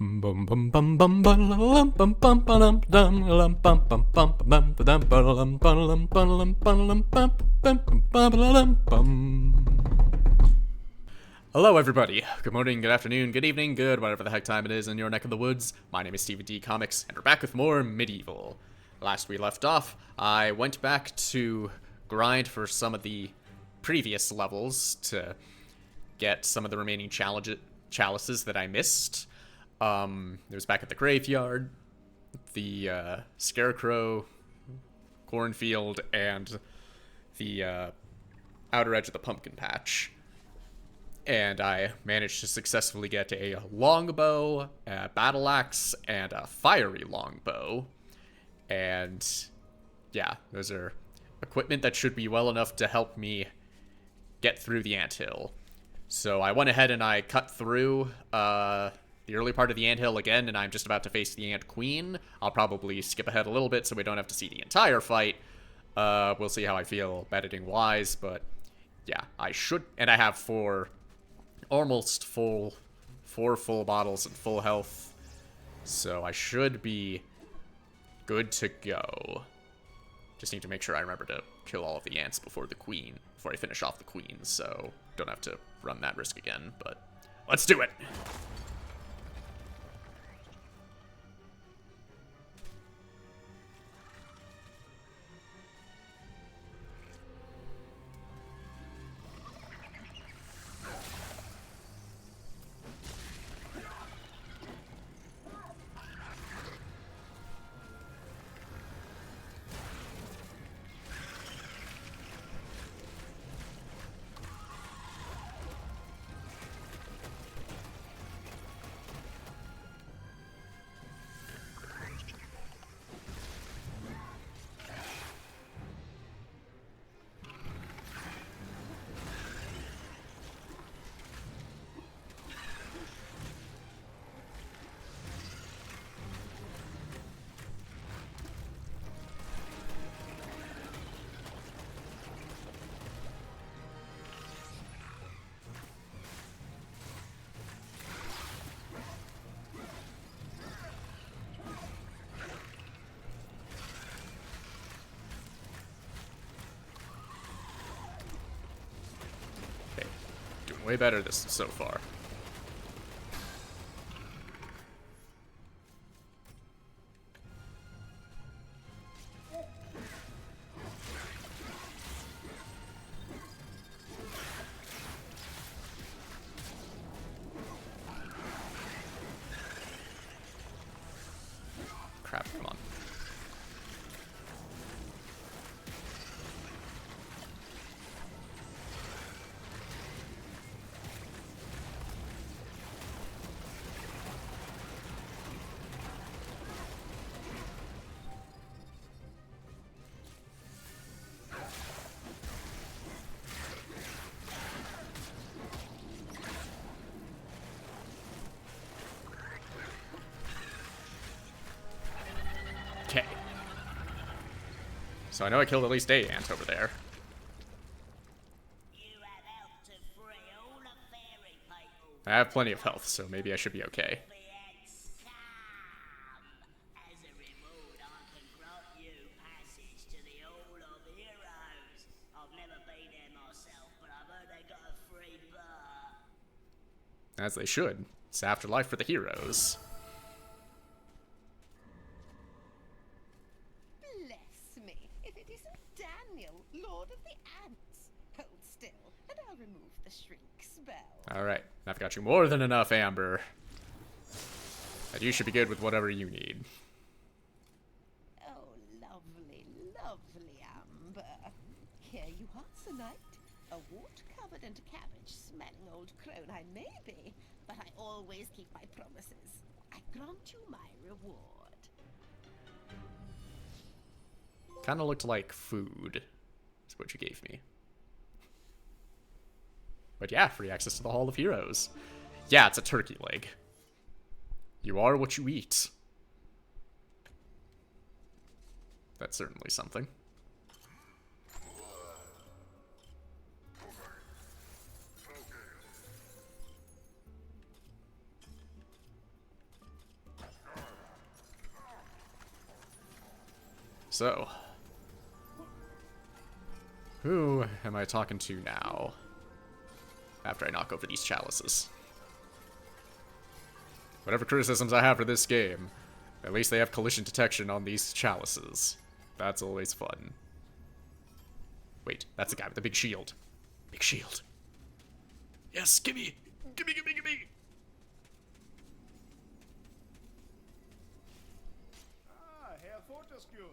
Hello everybody, good morning, good afternoon, good evening, good whatever the heck time it is in your neck of the woods. My name is Stephen D. Comics, and we're back with more Medieval. Last we left off, I went back to grind for some of the previous levels to get some of the remaining chalices that I missed. It was back at the graveyard, the scarecrow, cornfield, and the outer edge of the pumpkin patch. And I managed to successfully get a longbow, a battle axe, and a fiery longbow. And yeah, those are equipment that should be well enough to help me get through the anthill. So I went ahead and I cut through the early part of the anthill again, and I'm just about to face the Ant Queen. I'll probably skip ahead a little bit so we don't have to see the entire fight. We'll see how I feel editing-wise, but yeah, I should... And I have four full bottles and full health, so I should be good to go. Just need to make sure I remember to kill all of the ants before I finish off the queen, so don't have to run that risk again, but let's do it. Way better this so far. Crap, come on. Okay. So I know I killed at least 8 ants over there. I have plenty of health, so maybe I should be okay. As they should. It's afterlife for the heroes. Bless me, if it isn't Daniel, Lord of the Ants. Hold still, and I'll remove the shrink spell. Alright, I've got you more than enough, Amber. And you should be good with whatever you need. Oh, lovely, lovely Amber. Here you are, Sir Knight. A wart-covered and cabbage-smelling old crone I may be, but I always keep my promises. I grant you my reward. Kinda looked like food, is what you gave me. But yeah, free access to the Hall of Heroes. Yeah, it's a turkey leg. You are what you eat. That's certainly something. So, who am I talking to now? After I knock over these chalices. Whatever criticisms I have for this game, at least they have collision detection on these chalices. That's always fun. Wait, that's the guy with the big shield. Big shield. Yes, gimme! Gimme, gimme, gimme! Ah, Herr Fortescue.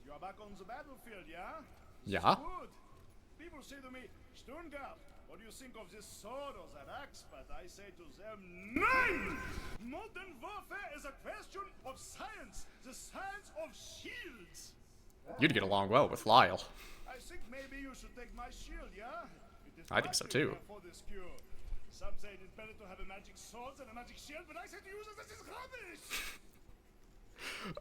You are back on the battlefield, yeah? Yeah? Good. People say to me, Stungard, what do you think of this sword or that axe? But I say to them, NEIN! Modern warfare is a question of science. The science of shields. You'd get along well with Lyle. I think maybe you should take my shield, yeah? It is I think so too. For this cure. Some say it is better to have a magic sword than a magic shield, but I say to you that this is rubbish.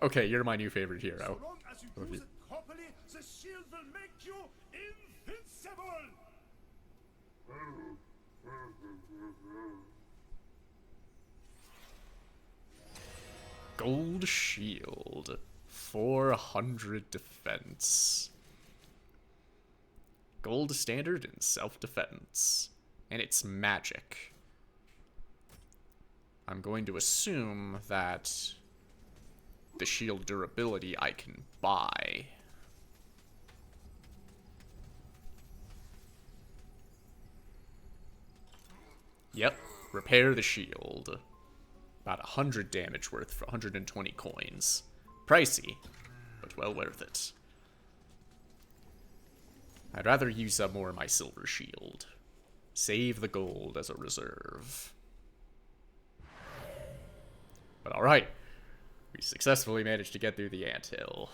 Okay, you're my new favorite hero. So long as you use it properly, the shield will make you invincible. Gold shield. 400 defense. Gold standard and self-defense. And it's magic. I'm going to assume that the shield durability I can buy. Yep, repair the shield. About 100 damage worth for 120 coins. Pricey, but well worth it. I'd rather use up more of my silver shield. Save the gold as a reserve. But alright, we successfully managed to get through the anthill.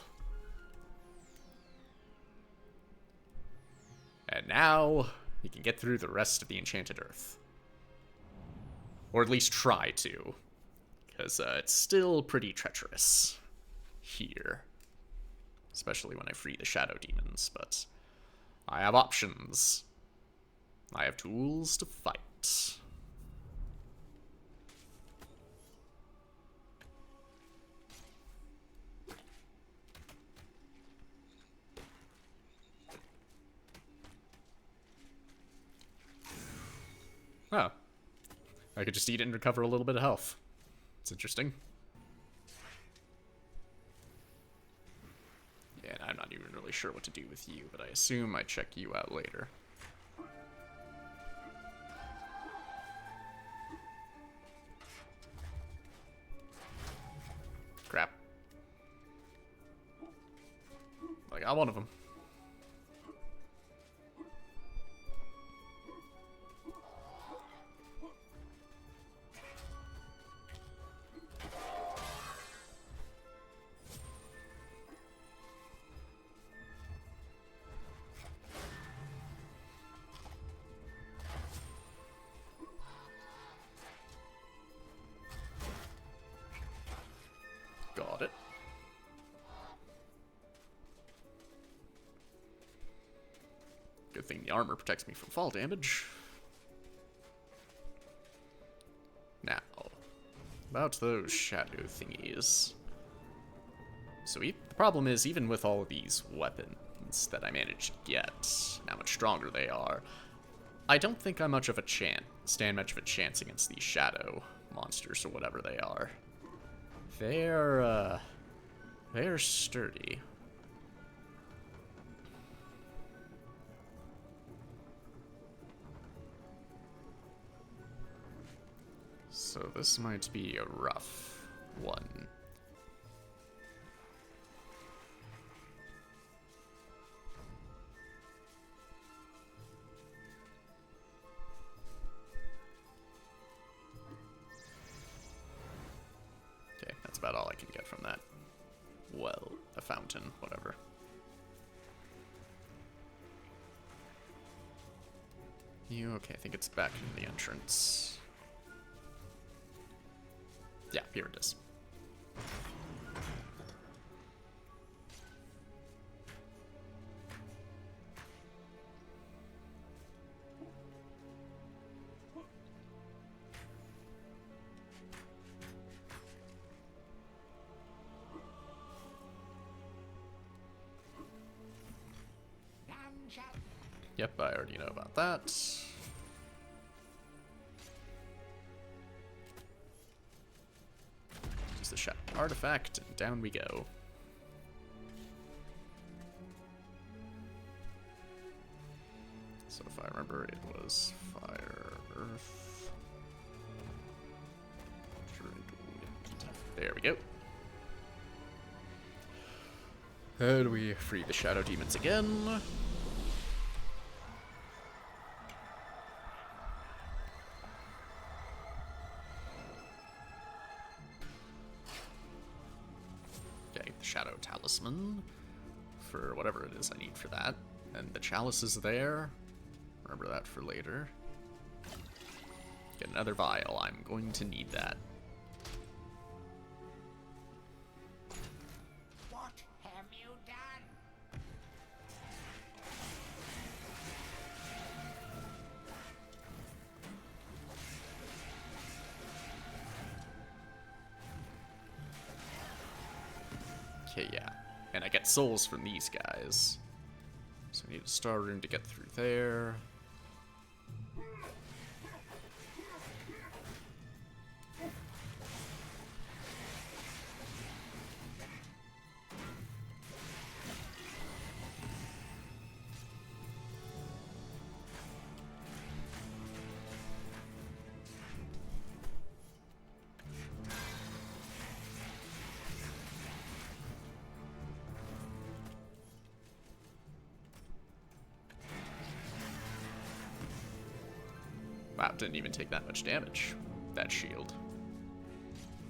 And now, we can get through the rest of the Enchanted Earth. Or at least try to. Because it's still pretty treacherous here. Especially when I free the Shadow Demons, but I have options. I have tools to fight. Oh. I could just eat it and recover a little bit of health. It's interesting. Yeah, and I'm not even really sure what to do with you, but I assume I check you out later. Crap. I got one of them. Got it. Good thing the armor protects me from fall damage. Now, about those shadow thingies. So the problem is, even with all of these weapons that I managed to get, how much stronger they are, I don't think I'm much of a stand much of a chance against these shadow monsters or whatever they are. They're sturdy. So this might be a rough one. Okay, that's about all I can get from that. Well, a fountain, whatever. Okay, I think it's back in the entrance. Yeah, here it is. Yep, I already know about that. Use the shot artifact, and down we go. So if I remember, it was fire, earth, wind. There we go. And we free the shadow demons again. Okay, the shadow talisman for whatever it is I need for that. And the chalice is there. Remember that for later. Get another vial. I'm going to need that. What have you done? Okay, yeah. And I get souls from these guys. So I need a star rune to get through there. Wow, didn't even take that much damage. That shield.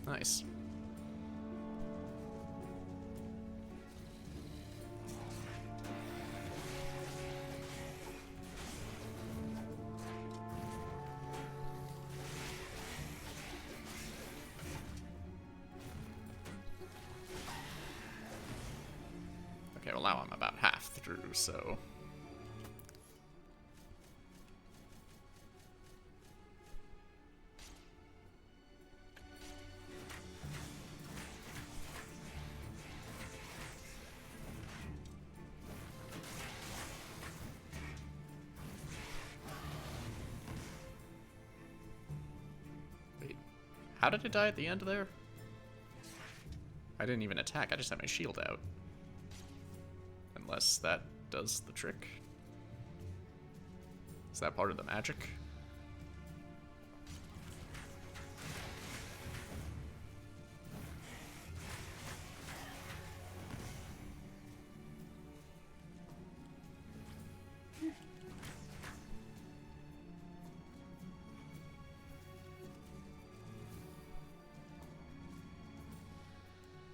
Nice. Okay, well now I'm about half through, so... Wait, how did it die at the end there? I didn't even attack, I just had my shield out. Unless that does the trick. Is that part of the magic?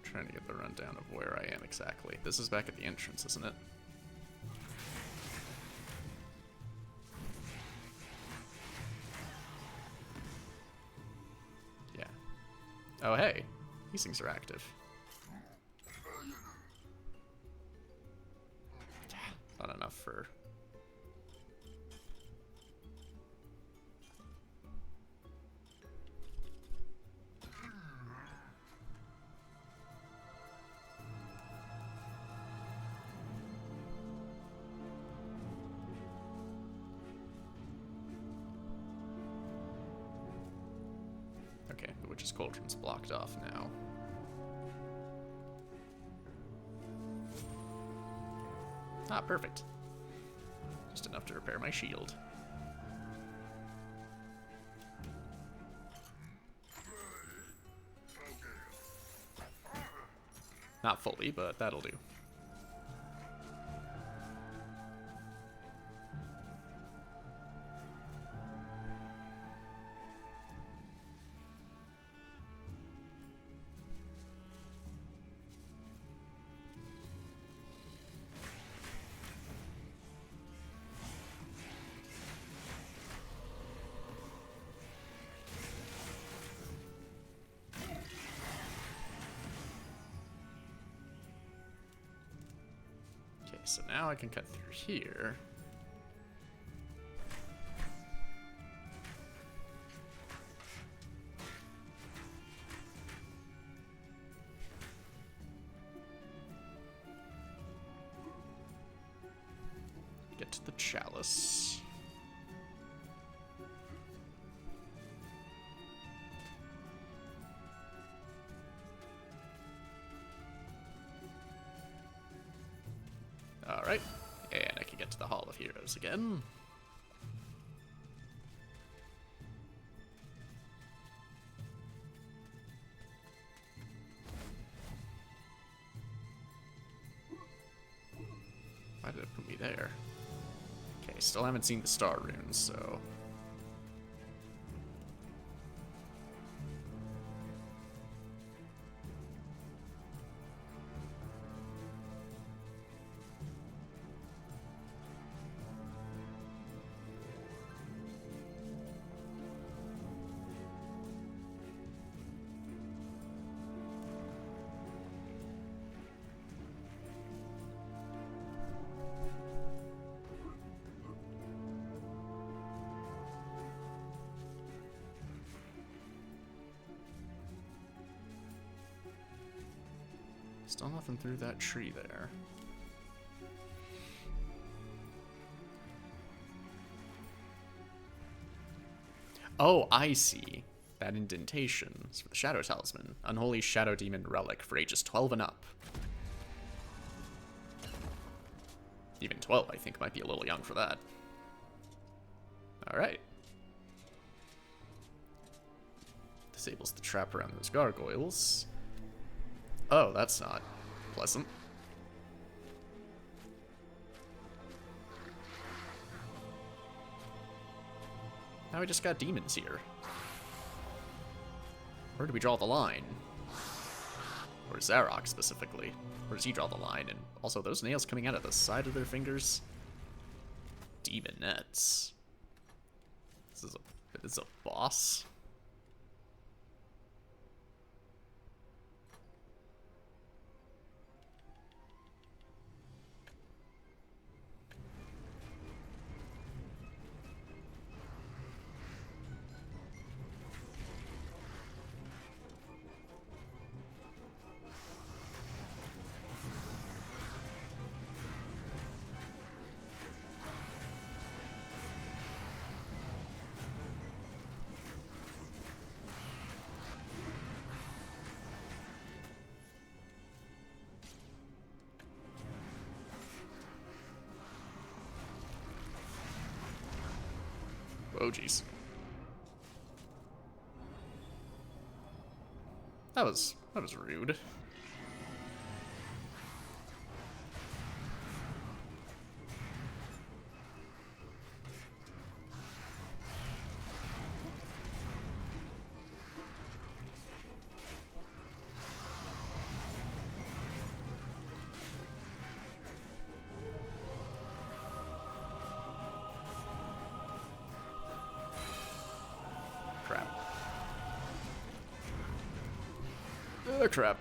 Trying to get the rundown of where I am exactly. This is back at the entrance, isn't it? Yeah. Oh, hey. These things are active. Not enough for... Okay, the Witch's Cauldron's blocked off now. Ah, perfect. Just enough to repair my shield. Not fully, but that'll do. So now I can cut through here. Get get the chalice. Alright, and I can get to the Hall of Heroes again. Why did it put me there? Okay, still haven't seen the star runes, so... Still nothing through that tree there. Oh, I see. That indentation is for the Shadow Talisman. Unholy Shadow Demon Relic for ages 12 and up. Even 12, I think, might be a little young for that. Alright. Disables the trap around those gargoyles. Oh, that's not pleasant. Now we just got demons here. Where do we draw the line? Or Zarok specifically? Where does he draw the line? And also those nails coming out of the side of their fingers? Demonettes. This is a boss? Oh, jeez. That was rude. Crap. Oh, crap.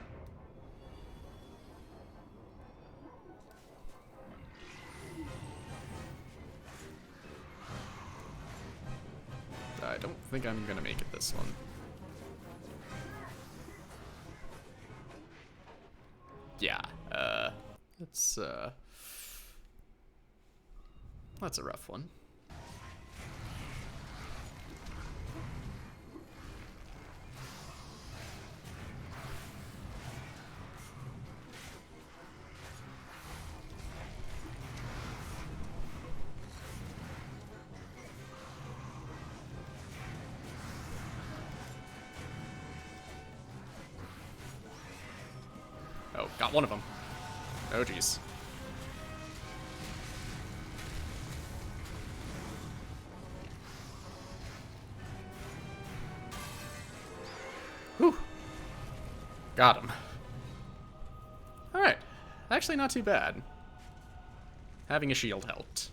I don't think I'm gonna make it this one. Yeah, that's a rough one. Oh, got one of them. Oh, jeez. Whew. Got him. Alright. Actually, not too bad. Having a shield helped.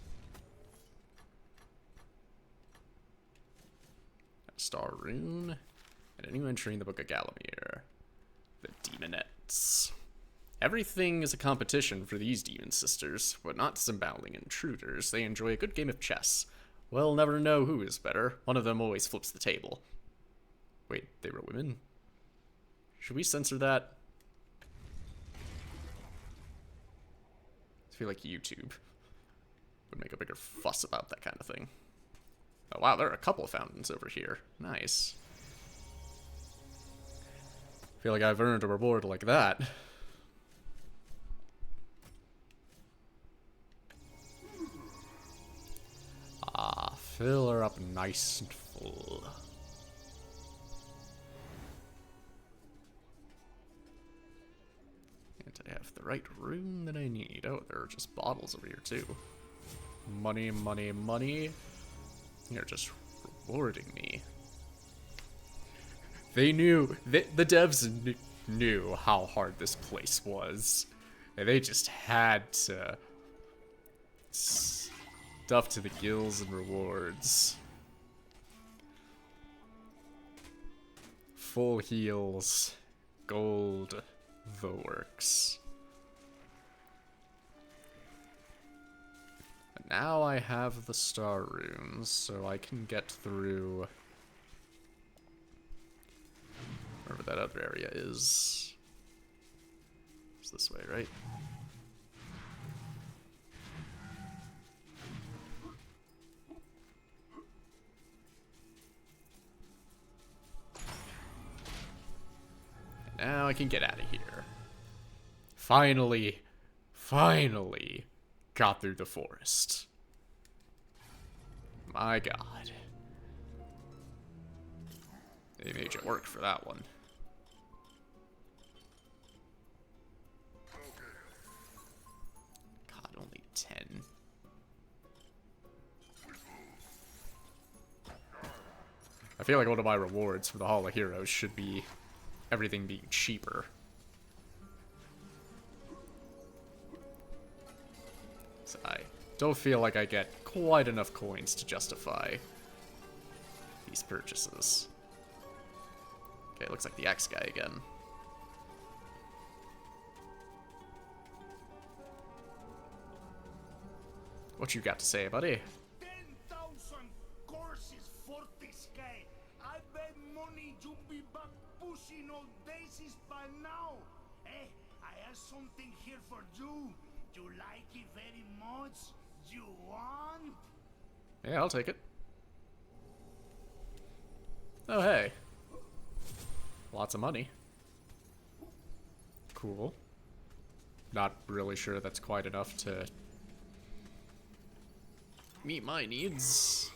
A star rune. And a new entry in the Book of Gallowmere. The Demonettes. Everything is a competition for these demon sisters, but not disemboweling intruders. They enjoy a good game of chess. We'll never know who is better. One of them always flips the table. Wait, they were women? Should we censor that? I feel like YouTube. would make a bigger fuss about that kind of thing. Oh wow, there are a couple of fountains over here. Nice. Feel like I've earned a reward like that. Ah, fill her up nice and full. And I have the right rune that I need. Oh, there are just bottles over here too. Money, money, money. You're just rewarding me. They knew, the devs knew how hard this place was. And they just had to stuff to the gills and rewards. Full heals, gold, the works. And now I have the star runes, so I can get through wherever that other area is. It's this way, right? And now I can get out of here. Finally got through the forest. My god. They made you work for that one. God, only 10. I feel like one of my rewards for the Hall of Heroes should be everything being cheaper. So I don't feel like I get quite enough coins to justify these purchases. Okay, looks like the axe guy again. What you got to say, buddy? 10,000 courses for this guy. I bet money you be back pushing old daisies by now. Eh, I have something here for you. You like it very much? You want? Yeah, I'll take it. Oh, hey. Lots of money. Cool. Not really sure that's quite enough to meet my needs.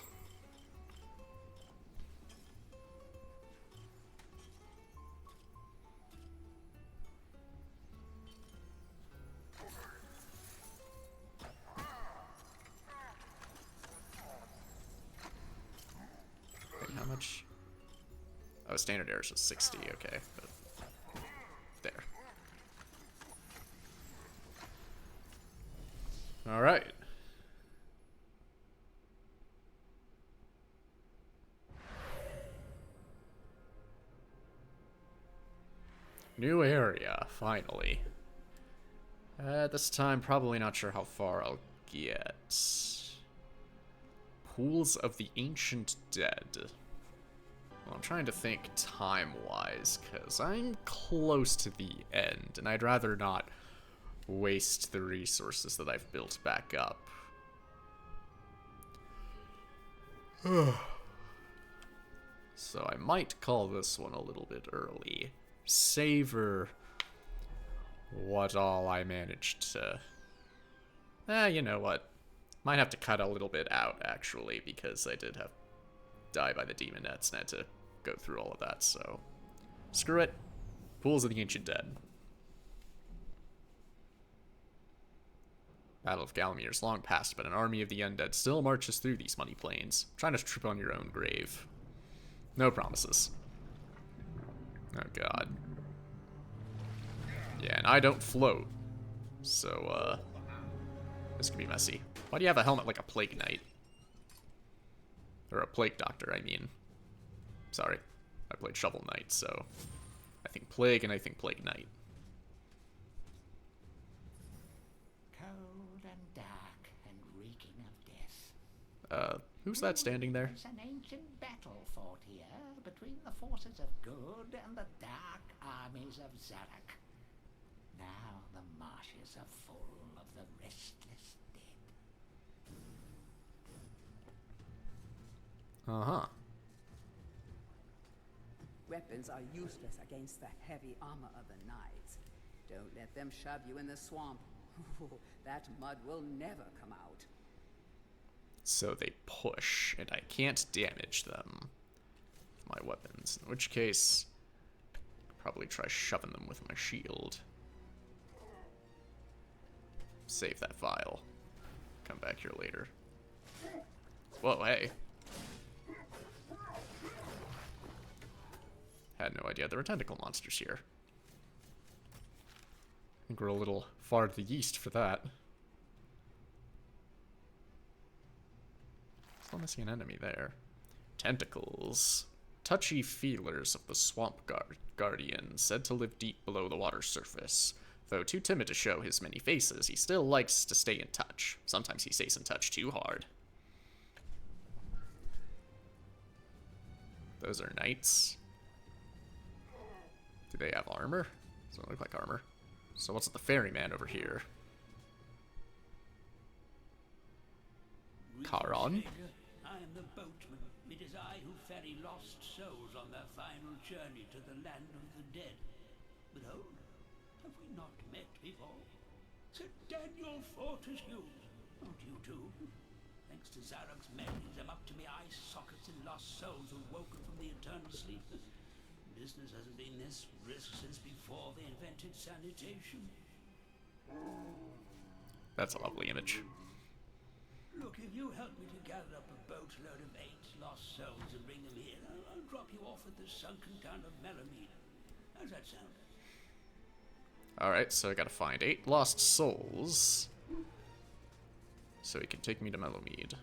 Wait, how much? Oh, standard errors was 60, okay. But there. Alright. New area, finally. This time, probably not sure how far I'll get. Pools of the Ancient Dead. Well, I'm trying to think time-wise, because I'm close to the end, and I'd rather not waste the resources that I've built back up. So I might call this one a little bit early. Savor what all I managed to... you know what? Might have to cut a little bit out, actually, because I did have die by the demonettes and had to go through all of that, so... Screw it. Pools of the Ancient Dead. Battle of Gallowmere is long past, but an army of the undead still marches through these muddy plains, trying to trip on your own grave. No promises. Oh god. Yeah, and I don't float. So, this could be messy. Why do you have a helmet like a Plague Knight? Or a Plague Doctor, I mean. Sorry. I played Shovel Knight, so... I think Plague and I think Plague Knight. Cold and dark and reeking of death. Who's that standing there? There's an ancient battle fought here between the forces of good and the dark armies of Zarek. Now the marshes are full of the restless dead. Uh-huh. Weapons are useless against the heavy armor of the knights. Don't let them shove you in the swamp. That mud will never come out. So they push, and I can't damage them with my weapons. In which case, I'll probably try shoving them with my shield. Save that file. Come back here later. Whoa, hey. Had no idea there were tentacle monsters here. I think we're a little far to the east for that. Still missing an enemy there. Tentacles. Touchy feelers of the swamp guardian, said to live deep below the water surface. Though too timid to show his many faces, he still likes to stay in touch. Sometimes he stays in touch too hard. Those are knights. Do they have armor? Doesn't look like armor. So what's with the ferryman over here? Charon? I am the boatman. It is I who ferry lost souls on their final journey to the land of the dead. But hold, have we not met before? Sir Daniel Fortescue, not you two. Thanks to Zarok's meddling them up to me eye sockets and lost souls who woken from the eternal sleep. Business hasn't been this brisk since before they invented sanitation. That's a lovely image. Look, if you help me to gather up a boatload of 8 lost souls and bring them here, I'll drop you off at the sunken town of Melamede. How's that sound? Alright, so I gotta find 8 lost souls. So he can take me to Melamede.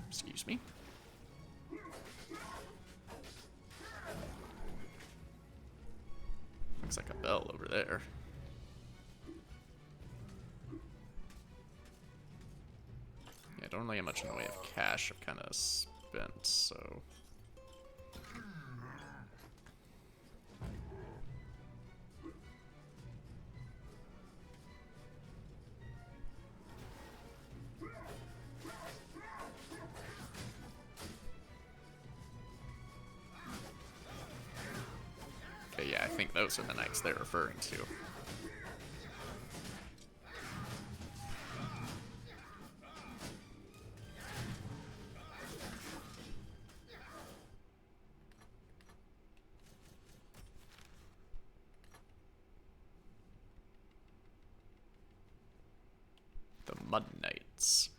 Excuse me. Looks like a bell over there. Yeah, I don't really have much in the way of cash. I've kind of spent, so... Okay, yeah, I think those are the knights they're referring to. The Mud Knights.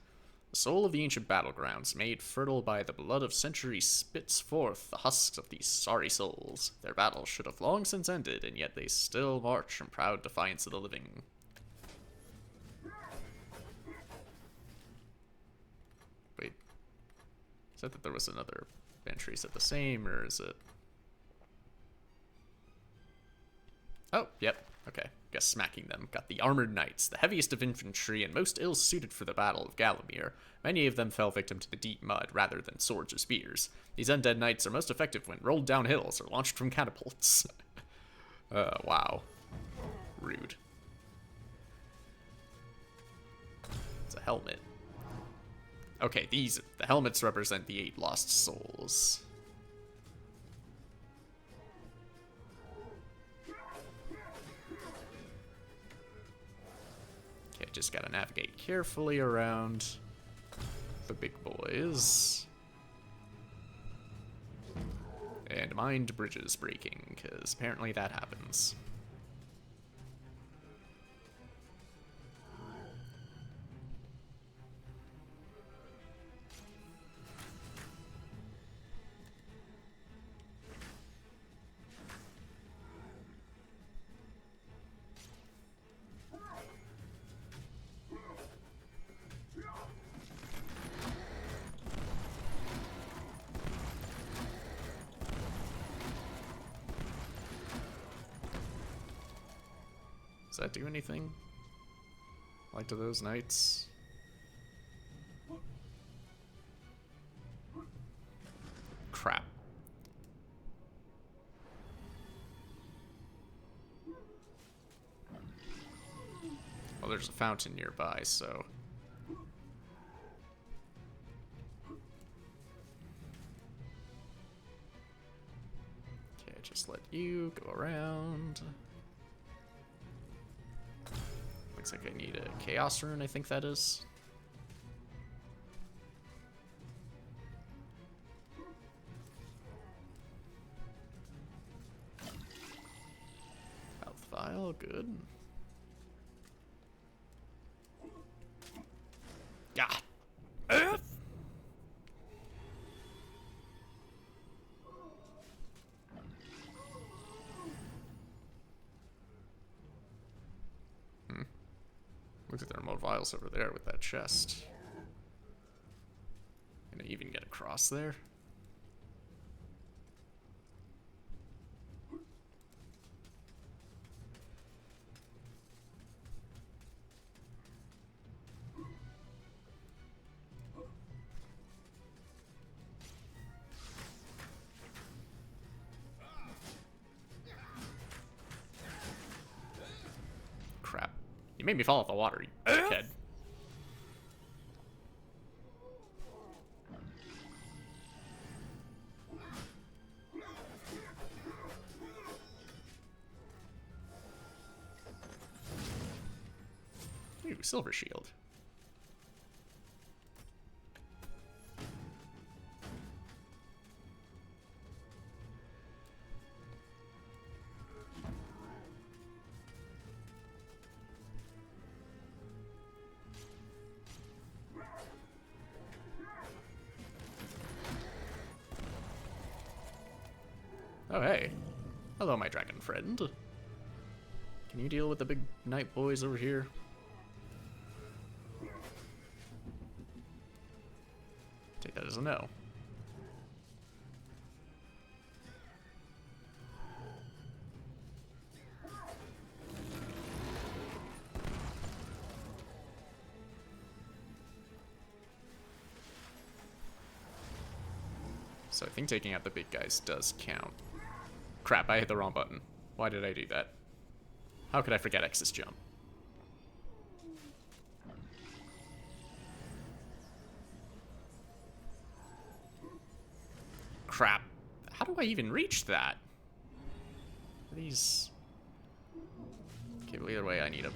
The soul of the ancient battlegrounds, made fertile by the blood of centuries, spits forth the husks of these sorry souls. Their battle should have long since ended, and yet they still march in proud defiance of the living. Wait. Said that there was another entry. Is it the same, or is it... Oh, yep. Okay. Guess smacking them. Got the armored knights, the heaviest of infantry and most ill-suited for the battle of Gallowmere. Many of them fell victim to the deep mud rather than swords or spears. These undead knights are most effective when rolled down hills or launched from catapults. Wow. Rude. It's a helmet. Okay, the helmets represent the 8 lost souls. Okay, just gotta navigate carefully around the big boys. And mind bridges breaking, because apparently that happens. Does that do anything? Like to those knights? Crap. there's a fountain nearby, so... Okay, just let you go around. Looks like I need a Chaos Rune, I think that is. Health vial, good. Yeah. Looks like there are more vials over there with that chest. Can I even get across there? Crap. You made me fall off the water, you kid. Ooh, silver shield. Oh, hey. Hello, my dragon friend. Can you deal with the big night boys over here? Take that as a no. So I think taking out the big guys does count. Crap, I hit the wrong button. Why did I do that? How could I forget X's jump? Crap. How do I even reach that? These... Okay, well, either way, I need a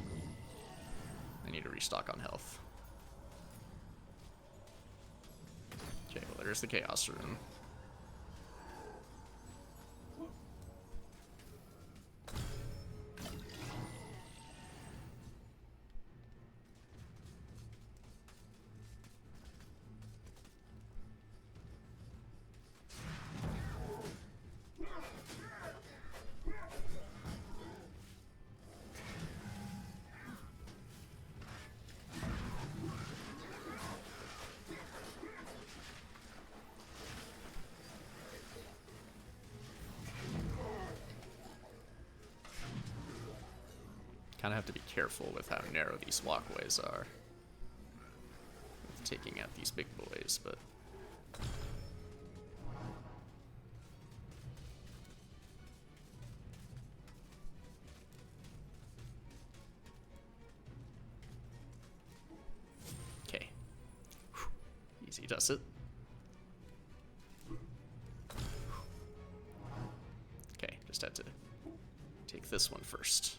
restock on health. Okay, well, there's the Chaos Rune. Kind of have to be careful with how narrow these walkways are. With taking out these big boys, but... Okay. Easy does it. Okay, just had to take this one first.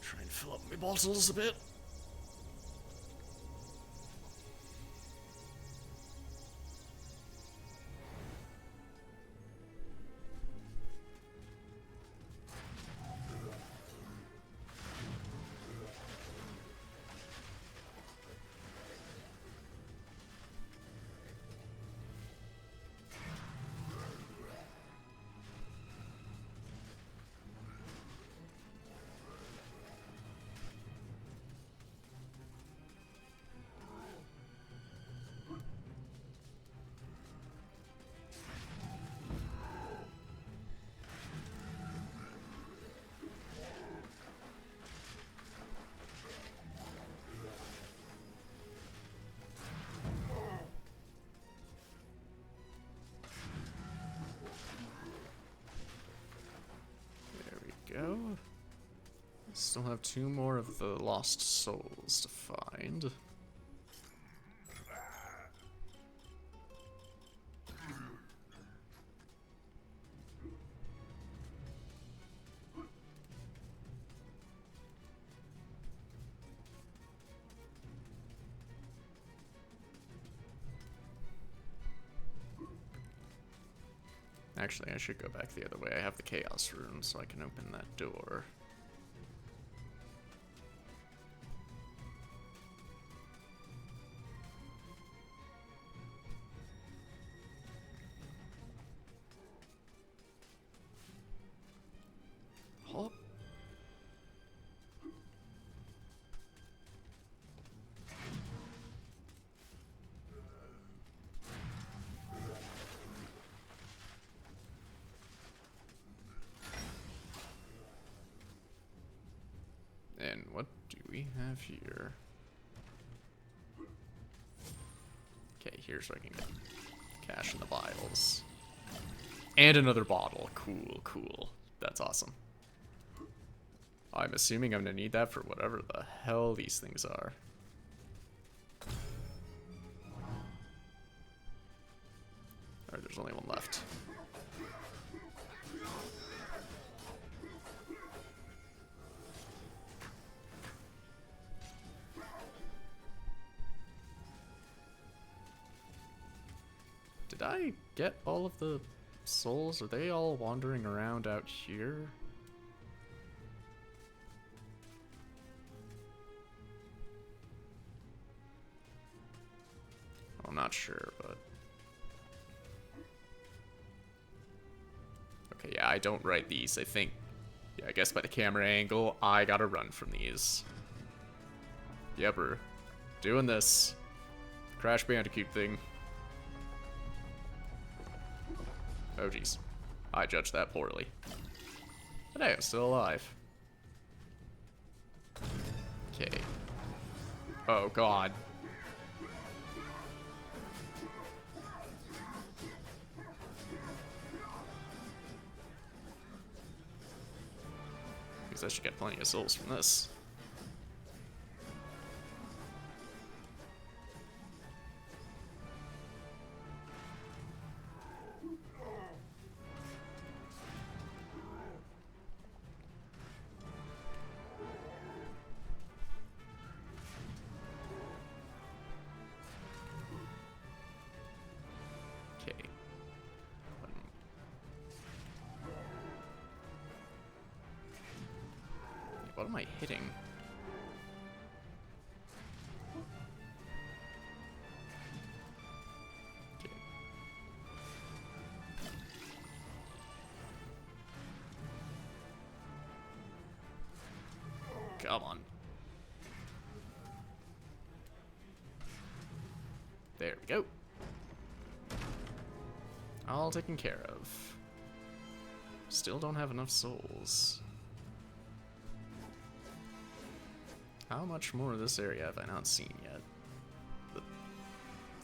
Try and fill up my bottles a bit. still have 2 more of the lost souls to find. Actually, I should go back the other way. I have the Chaos Rune, so I can open that door. Hop. And what do we have here? Okay, here's where I can get cash in the vials. And another bottle. Cool, cool. That's awesome. I'm assuming I'm gonna need that for whatever the hell these things are. Alright, there's only one left. Did I get all of the souls? Are they all wandering around out here? I'm not sure, but... Okay, yeah, I don't write these, I think. Yeah, I guess by the camera angle, I gotta run from these. Yep, we're doing this. Crash Bandicoot thing. Oh, jeez. I judged that poorly. But hey, I'm still alive. Okay. Oh, God. Because I should get plenty of souls from this. What am I hitting? Okay. Come on. There we go. All taken care of. Still don't have enough souls. How much more of this area have I not seen yet?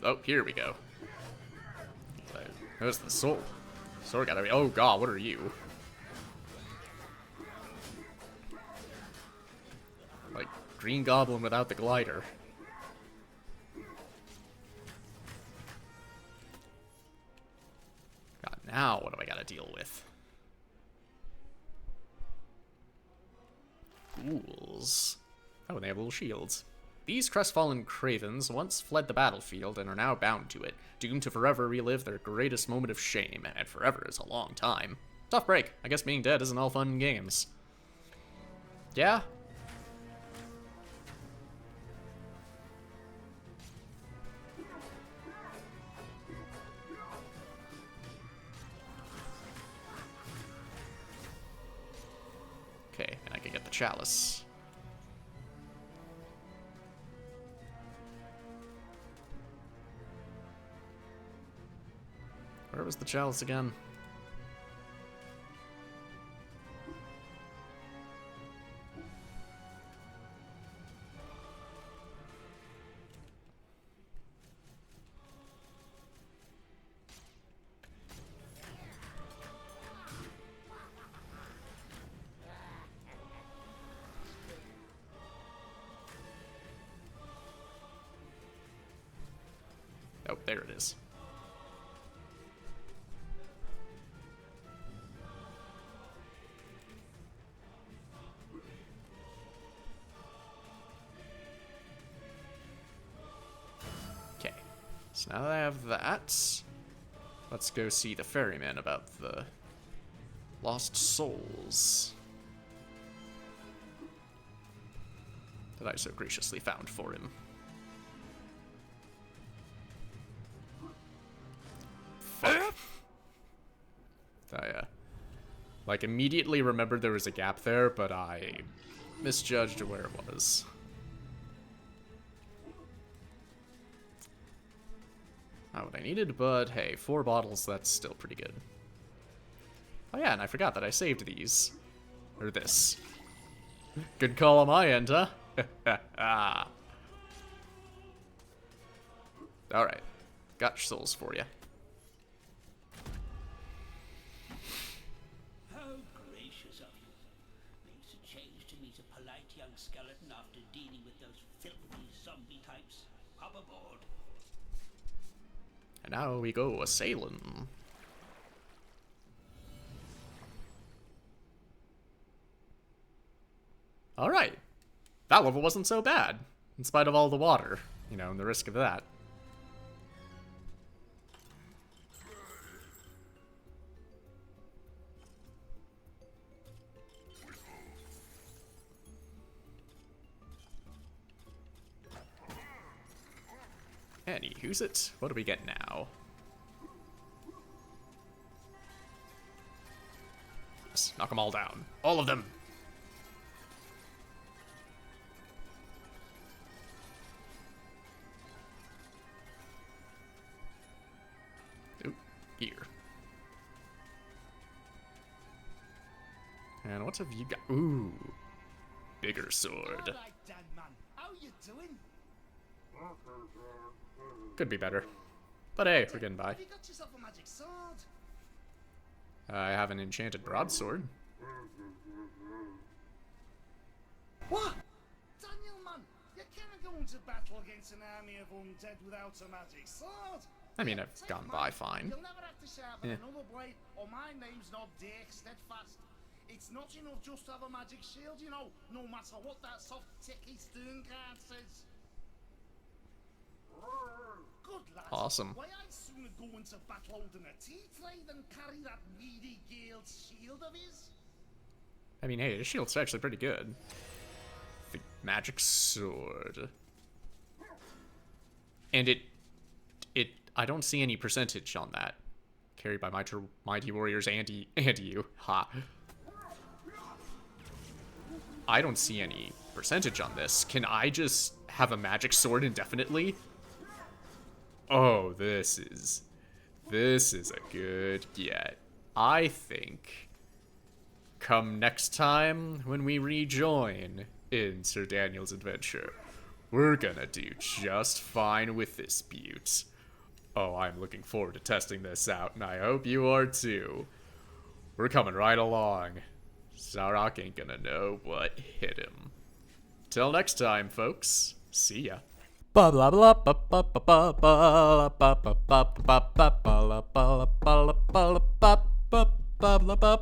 Oh, here we go. Where's the soul? Soul gotta be. Oh god, what are you? Like Green Goblin without the glider. God, now what do I gotta deal with? Ghouls. Oh, and they have little shields. These crestfallen cravens once fled the battlefield and are now bound to it, doomed to forever relive their greatest moment of shame, and forever is a long time. Tough break. I guess being dead isn't all fun and games. Yeah? Okay, and I can get the chalice. Where was the chalice again? there it is. Okay, so now that I have that, let's go see the ferryman about the lost souls that I so graciously found for him. Fuck. I, like, immediately remembered there was a gap there, but I misjudged where it was. Not what I needed, but hey, 4 bottles, that's still pretty good. Oh yeah, and I forgot that I saved these. Or this. Good call on my end, huh? Alright. Got your souls for you. How gracious of you. Makes a change to meet a polite young skeleton after dealing with those filthy zombie types. Hop aboard. And now we go a-sailing. Alright. That level wasn't so bad, in spite of all the water, you know, and the risk of that. Anywho's it? What do we get now? Yes, knock them all down. All of them! Ooh, here. And what have you got? Ooh, bigger sword. Alright then, man. How you doing? Could be better. But hey, we're getting by. Have you got yourself a magic sword? I have an enchanted broadsword. What? Daniel, man, you can't go into battle against an army of undead without a magic sword. I mean, I've gone by fine. You'll never have to sharpen another blade, or my name's not Dick Steadfast. It's not enough just to have a magic shield, you know, no matter what that soft, ticky stern card says. Good lad. Awesome. Why I'd sooner go into battle holding a tea tray than carry that weedy Gale's shield of his. I mean, hey, his shield's actually pretty good. The magic sword. And I don't see any percentage on that. Carried by mighty warriors and you. Ha. I don't see any percentage on this. Can I just have a magic sword indefinitely? Oh, this is a good get. I think come next time when we rejoin in Sir Daniel's adventure, we're gonna do just fine with this beaut. Oh, I'm looking forward to testing this out, and I hope you are too. We're coming right along. Zarok ain't gonna know what hit him. Till next time, folks. See ya. Blah blah blah blah blah blah blah blah blah blah blah blah blah blah blah blah blah blah blah blah